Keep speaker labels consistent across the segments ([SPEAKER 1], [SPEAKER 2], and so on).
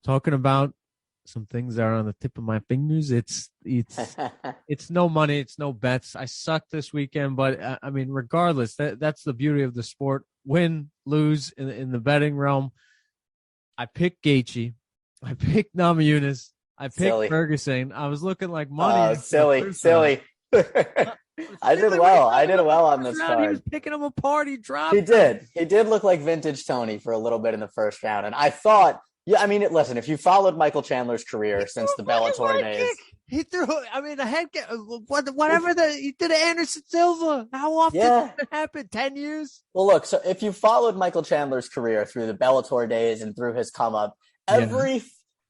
[SPEAKER 1] talking about some things that are on the tip of my fingers. It's no money, it's no bets. I sucked this weekend, but I mean, regardless, that's the beauty of the sport. Win, lose in the betting realm. I picked Gaethje, I picked Namajunas, I picked
[SPEAKER 2] Silly.
[SPEAKER 1] Ferguson. I was looking like money.
[SPEAKER 2] Silly. I did well. I did well on this card.
[SPEAKER 1] He was picking them apart. He dropped.
[SPEAKER 2] He did. He did look like vintage Tony for a little bit in the first round, and I thought. Yeah, I mean, listen, if you followed Michael Chandler's career since the Bellator days.
[SPEAKER 1] He threw, I mean, a head kick, whatever he did to Anderson Silva. How often did it happen? 10 years?
[SPEAKER 2] Well, look, so if you followed Michael Chandler's career through the Bellator days and through his come up, every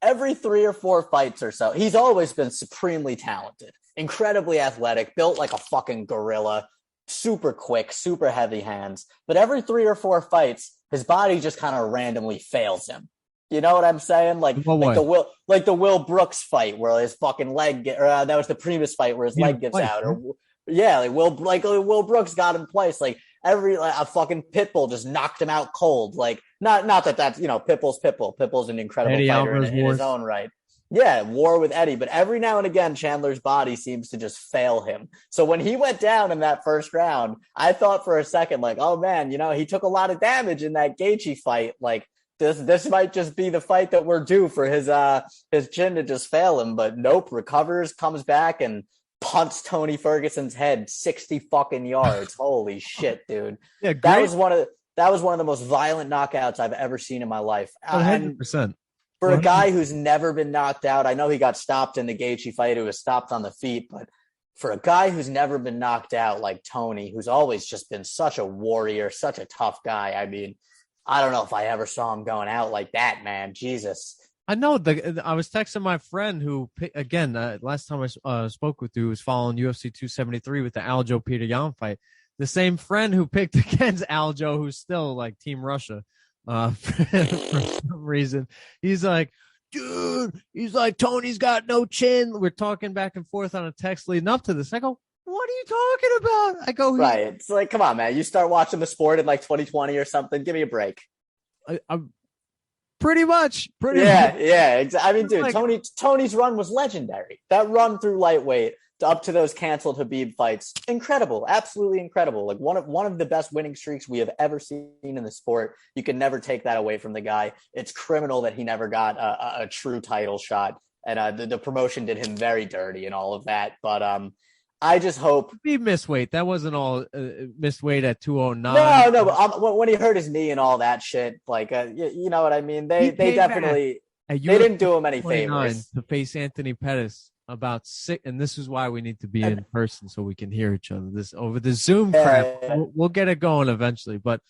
[SPEAKER 2] 3 or 4 fights or so, he's always been supremely talented, incredibly athletic, built like a fucking gorilla, super quick, super heavy hands. But every 3 or 4 fights, his body just kind of randomly fails him. You know what I'm saying? Like the Will Brooks fight where his fucking leg that was the previous fight where his leg gives out. Or Will Brooks got in place. Like a fucking Pitbull just knocked him out cold. Like not that's Pitbull's Pitbull. Pitbull's an incredible
[SPEAKER 1] Eddie
[SPEAKER 2] fighter in his own right. Yeah, war with Eddie, but every now and again Chandler's body seems to just fail him. So when he went down in that first round, I thought for a second like, oh man, he took a lot of damage in that Gaethje fight. Like this might just be the fight that we're due for his chin to just fail him, but nope, recovers, comes back and punts Tony Ferguson's head 60 fucking yards. Holy shit, dude. Yeah, that was one of the most violent knockouts I've ever seen in my life.
[SPEAKER 1] 100%.
[SPEAKER 2] For a guy who's never been knocked out, I know he got stopped in the Gaethje fight, he was stopped on the feet, but for a guy who's never been knocked out like Tony, who's always just been such a warrior, such a tough guy, I mean, I don't know if I ever saw him going out like that, man. Jesus.
[SPEAKER 1] I know. I was texting my friend who, again, last time I spoke with you, was following UFC 273 with the Aljo Peter Yan fight. The same friend who picked against Aljo, who's still like Team Russia for some reason. He's like, dude, Tony's got no chin. We're talking back and forth on a text leading up to this. I go, what are you talking about? I go,
[SPEAKER 2] right. It's like, come on, man. You start watching the sport in like 2020 or something. Give me a break.
[SPEAKER 1] I'm pretty much.
[SPEAKER 2] Yeah. I mean, dude, Tony's run was legendary. That run through lightweight up to those canceled Khabib fights, incredible, absolutely incredible. Like one of the best winning streaks we have ever seen in the sport. You can never take that away from the guy. It's criminal that he never got a true title shot, and the promotion did him very dirty and all of that. But I just hope
[SPEAKER 1] he missed weight. That wasn't all missed weight at 209.
[SPEAKER 2] No. But when he hurt his knee and all that shit, like you know what I mean. They definitely they didn't do him any favors
[SPEAKER 1] to face Anthony Pettis about 6, and this is why we need to be in person so we can hear each other. This over the Zoom crap. We'll get it going eventually, but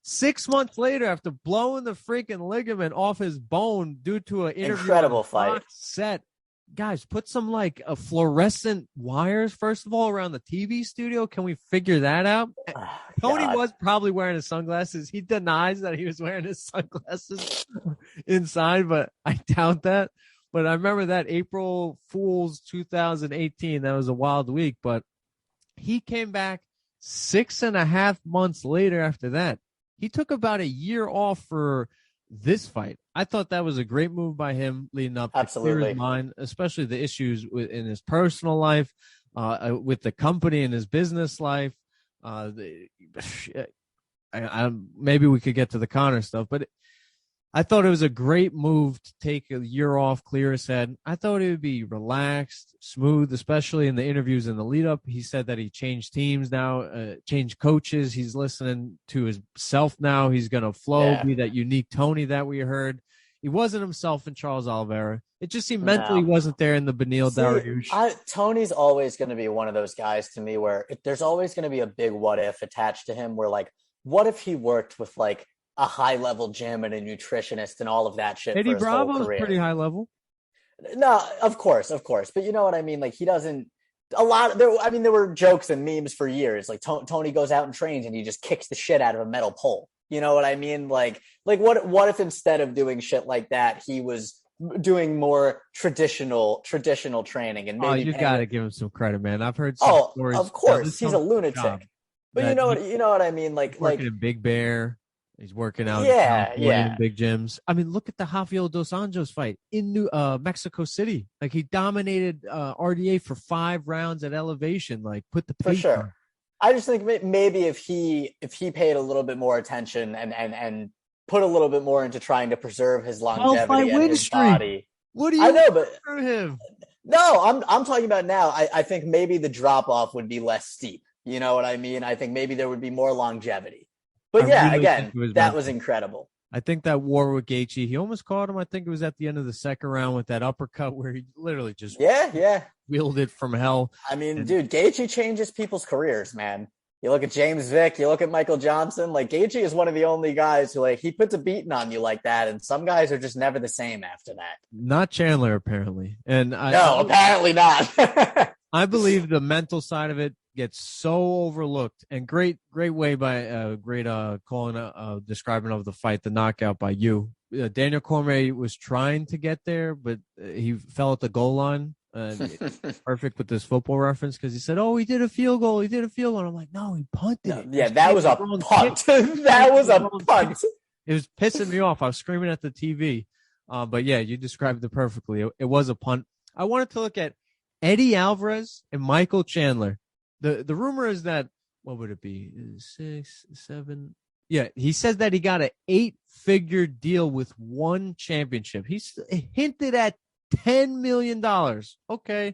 [SPEAKER 1] 6 months later, after blowing the freaking ligament off his bone due to an interview,
[SPEAKER 2] incredible fight
[SPEAKER 1] set. Guys, put some like fluorescent wires, first of all, around the TV studio. Can we figure that out? Tony was probably wearing his sunglasses. He denies that he was wearing his sunglasses inside, but I doubt that. But I remember that April Fool's 2018. That was a wild week, but he came back 6.5 months later after that. He took about a year off for this fight. I thought that was a great move by him leading up to clear his mind, especially the issues in his personal life, with the company and his business life. Maybe we could get to the Conor stuff, but I thought it was a great move to take a year off, clear his head. I thought it would be relaxed, smooth, especially in the interviews in the lead up. He said that he changed teams now, changed coaches. He's listening to himself now. He's going to flow, be that unique Tony that we heard. He wasn't himself in Charles Oliveira. It just seemed mentally wasn't there in the Beneil Dariush.
[SPEAKER 2] Tony's always going to be one of those guys to me where there's always going to be a big what if attached to him where like, what if he worked with like a high level gym and a nutritionist and all of that shit.
[SPEAKER 1] Eddie Bravo's pretty high level.
[SPEAKER 2] No, of course. But you know what I mean? Like he doesn't there were jokes and memes for years. Like Tony goes out and trains and he just kicks the shit out of a metal pole. You know what I mean? Like what if instead of doing shit like that, he was doing more traditional training and maybe
[SPEAKER 1] you got to give him some credit, man. I've heard some stories.
[SPEAKER 2] Of course. He's a lunatic. But you know what I mean? Like
[SPEAKER 1] in Big Bear. He's working out in big gyms. I mean, look at the Rafael dos Anjos fight in Mexico City. Like, he dominated RDA for 5 rounds at elevation. Like, put the pace
[SPEAKER 2] for sure.
[SPEAKER 1] on.
[SPEAKER 2] I just think maybe if he paid a little bit more attention and put a little bit more into trying to preserve his longevity and his body.
[SPEAKER 1] What do you?
[SPEAKER 2] I know, but
[SPEAKER 1] for him?
[SPEAKER 2] No, I'm talking about now. I think maybe the drop off would be less steep. You know what I mean? I think maybe there would be more longevity. But again, that was incredible.
[SPEAKER 1] I think that war with Gaethje, he almost caught him. I think it was at the end of the second round with that uppercut where he literally just wheeled it from hell.
[SPEAKER 2] I mean, dude, Gaethje changes people's careers, man. You look at James Vick, you look at Michael Johnson. Like, Gaethje is one of the only guys who, like, he puts a beating on you like that, and some guys are just never the same after that.
[SPEAKER 1] Not Chandler, apparently.
[SPEAKER 2] Apparently not.
[SPEAKER 1] I believe the mental side of it gets so overlooked, and great way by describing of the fight, the knockout by you. Daniel Cormier was trying to get there, but he fell at the goal line. Perfect with this football reference, because he said, "Oh, he did a field goal. He did a field goal." And I'm like, "No, he punted."
[SPEAKER 2] Yeah, that was a punt. That was a punt.
[SPEAKER 1] It was pissing me off. I was screaming at the TV. But yeah, you described it perfectly. It was a punt. I wanted to look at Eddie Alvarez and Michael Chandler. The rumor is that, what would it be? 6, 7. Yeah, he says that he got an 8-figure deal with one championship. He's hinted at $10 million. Okay,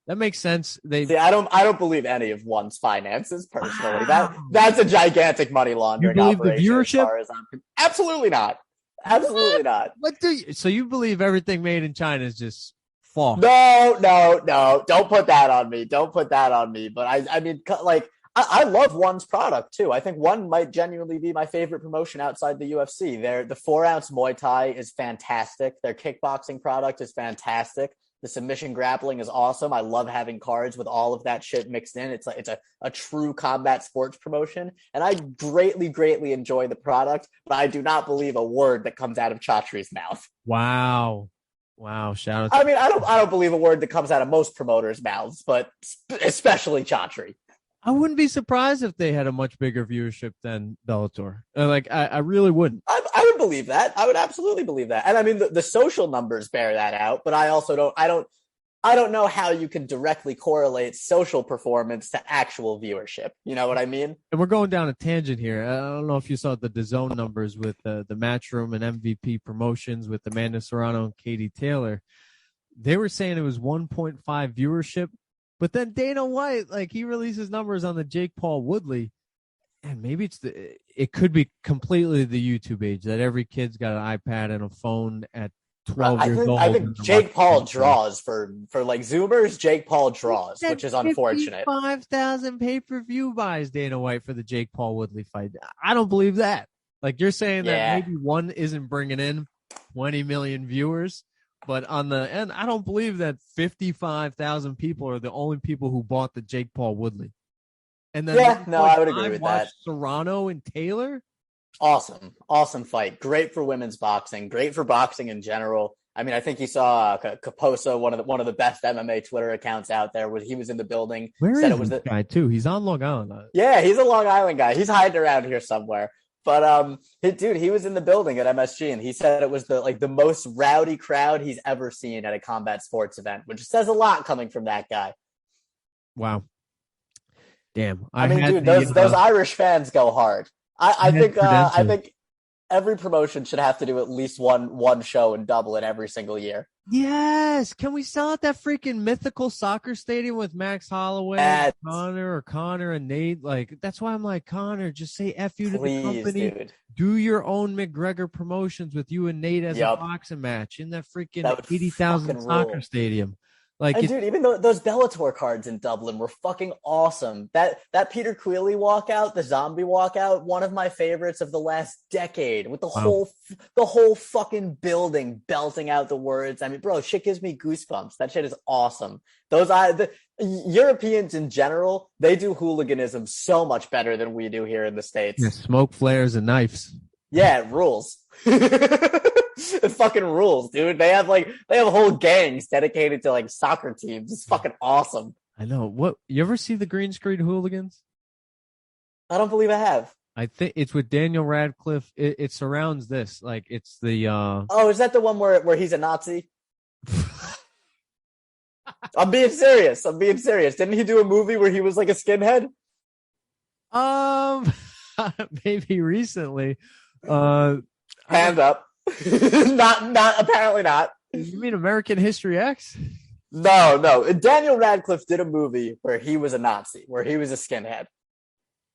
[SPEAKER 1] that makes sense.
[SPEAKER 2] I don't believe any of one's finances personally. Wow. That's a gigantic money laundering operation.
[SPEAKER 1] The viewership?
[SPEAKER 2] Absolutely not. Absolutely not.
[SPEAKER 1] So you believe everything made in China is just false?
[SPEAKER 2] No. Don't put that on me. But I mean, like, I love One's product too. I think One might genuinely be my favorite promotion outside the UFC. The 4-ounce Muay Thai is fantastic. Their kickboxing product is fantastic. The submission grappling is awesome. I love having cards with all of that shit mixed in. It's a true combat sports promotion, and I greatly enjoy the product. But I do not believe a word that comes out of Chatri's mouth.
[SPEAKER 1] Wow! Shout out!
[SPEAKER 2] I mean, I don't believe a word that comes out of most promoters' mouths, but especially Chatri.
[SPEAKER 1] I wouldn't be surprised if they had a much bigger viewership than Bellator. I really wouldn't.
[SPEAKER 2] I would believe that. I would absolutely believe that. And I mean, the social numbers bear that out, but I also don't know how you can directly correlate social performance to actual viewership. You know what I mean?
[SPEAKER 1] And we're going down a tangent here. I don't know if you saw the DAZN numbers with the Matchroom and MVP promotions with Amanda Serrano and Katie Taylor. They were saying it was 1.5 viewership. But then Dana White, like, he releases numbers on the Jake Paul Woodley, and maybe it could be completely the YouTube age that every kid's got an iPad and a phone at 12 years old.
[SPEAKER 2] I think Jake Paul draws for like Zoomers. Jake Paul draws, which is unfortunate.
[SPEAKER 1] 5,000 pay-per-view buys, Dana White, for the Jake Paul Woodley fight. I don't believe that. Like, you're saying that maybe One isn't bringing in 20 million viewers. But on the end, I don't believe that 55,000 people are the only people who bought the Jake Paul Woodley. And then
[SPEAKER 2] I would agree with that.
[SPEAKER 1] Serrano and Taylor.
[SPEAKER 2] Awesome fight. Great for women's boxing. Great for boxing in general. I mean, I think you saw Kaposa, one of the best MMA Twitter accounts out there. He was in the building.
[SPEAKER 1] Where is this guy too? He's on Long Island.
[SPEAKER 2] Yeah, he's a Long Island guy. He's hiding around here somewhere. But he was in the building at MSG, and he said it was the most rowdy crowd he's ever seen at a combat sports event, which says a lot coming from that guy.
[SPEAKER 1] Wow, damn!
[SPEAKER 2] I mean, dude, those Irish fans go hard. I think every promotion should have to do at least one show in Dublin every single year.
[SPEAKER 1] Yes. Can we sell out that freaking mythical soccer stadium with Max Holloway, Connor and Nate? Like, that's why I'm like, Connor, just say F you to the company. Dude. Do your own McGregor promotions with you and Nate as a boxing match in that freaking 80,000 soccer stadium. Like,
[SPEAKER 2] dude, even though those Bellator cards in Dublin were fucking awesome. That Peter Queally walkout, the zombie walkout, one of my favorites of the last decade, with the whole fucking building belting out the words. I mean, bro, shit gives me goosebumps. That shit is awesome. The Europeans in general, they do hooliganism so much better than we do here in the States.
[SPEAKER 1] Yeah, smoke flares and knives.
[SPEAKER 2] Yeah, it rules. It fucking rules, dude. They have whole gangs dedicated to like soccer teams. It's fucking awesome.
[SPEAKER 1] I know. What, you ever see the green screen hooligans?
[SPEAKER 2] I don't believe I have.
[SPEAKER 1] I think it's with Daniel Radcliffe. It surrounds this. Like it's the
[SPEAKER 2] Oh, is that the one where he's a Nazi? I'm being serious. Didn't he do a movie where he was like a skinhead?
[SPEAKER 1] Maybe recently.
[SPEAKER 2] Hand up. not apparently not.
[SPEAKER 1] You mean American History X?
[SPEAKER 2] No. Daniel Radcliffe did a movie where he was a Nazi, where he was a skinhead.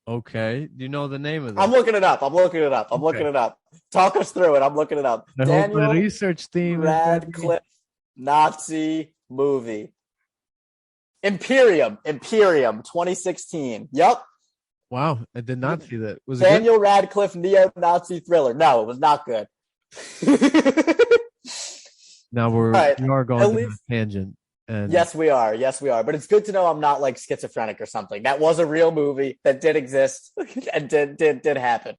[SPEAKER 1] Okay. Do you know the name of it?
[SPEAKER 2] I'm looking it up. Talk us through it. I'm looking it up.
[SPEAKER 1] I hope my research team
[SPEAKER 2] Radcliffe Nazi movie. Imperium 2016. Yep.
[SPEAKER 1] Wow, I did not see that. Was
[SPEAKER 2] it Daniel Radcliffe neo-Nazi thriller? No, it was not good.
[SPEAKER 1] Now we are going to a tangent. And
[SPEAKER 2] yes, we are. But it's good to know I'm not like schizophrenic or something. That was a real movie that did exist and did happen.